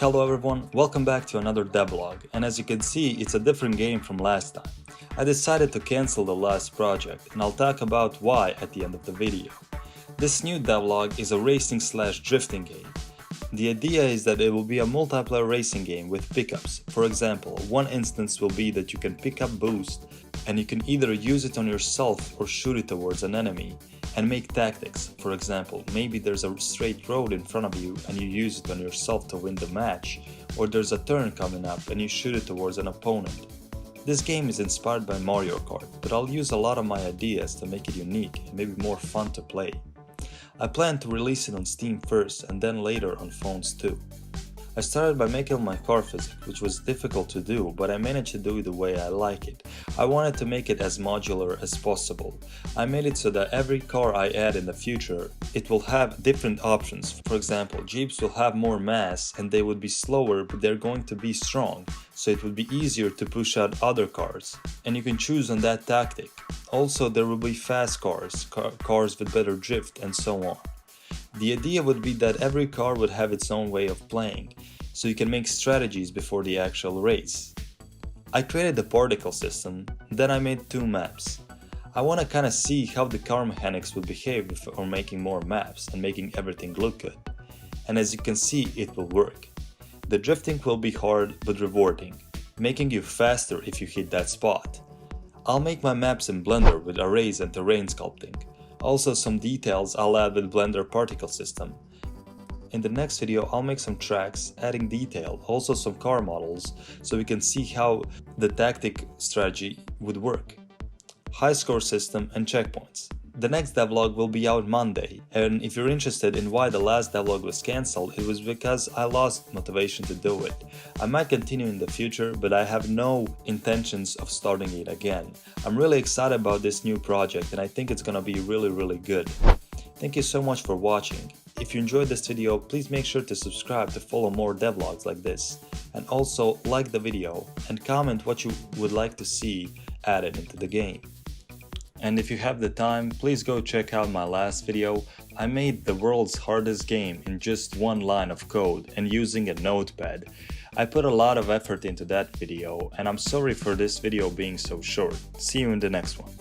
Hello everyone, welcome back to another devlog, and as you can see, it's a different game from last time. I decided to cancel the last project, and I'll talk about why at the end of the video. This new devlog is a racing/drifting game. The idea is that it will be a multiplayer racing game with pickups. For example, one instance will be that you can pick up boost, and you can either use it on yourself or shoot it towards an enemy, and make tactics. For example, maybe there's a straight road in front of you and you use it on yourself to win the match, or there's a turn coming up and you shoot it towards an opponent. This game is inspired by Mario Kart, but I'll use a lot of my ideas to make it unique and maybe more fun to play. I plan to release it on Steam first and then later on phones too. I started by making my car physics, which was difficult to do, but I managed to do it the way I like it. I wanted to make it as modular as possible. I made it so that every car I add in the future, it will have different options. For example, Jeeps will have more mass and they would be slower, but they're going to be strong, so it would be easier to push out other cars, and you can choose on that tactic. Also, there will be fast cars, cars with better drift, and so on. The idea would be that every car would have its own way of playing, so you can make strategies before the actual race. I created the particle system, then I made 2 maps. I want to kinda see how the car mechanics would behave before making more maps and making everything look good. And as you can see, it will work. The drifting will be hard but rewarding, making you faster if you hit that spot. I'll make my maps in Blender with arrays and terrain sculpting. Also, some details I'll add with Blender particle system. In the next video, I'll make some tracks, adding detail, also some car models, so we can see how the tactic strategy would work. High score system and checkpoints. The next devlog will be out Monday, and if you're interested in why the last devlog was cancelled, it was because I lost motivation to do it. I might continue in the future, but I have no intentions of starting it again. I'm really excited about this new project and I think it's gonna be really good. Thank you so much for watching. If you enjoyed this video, please make sure to subscribe to follow more devlogs like this. And also like the video and comment what you would like to see added into the game. And if you have the time, please go check out my last video. I made the world's hardest game in just one line of code and using a notepad. I put a lot of effort into that video, and I'm sorry for this video being so short. See you in the next one.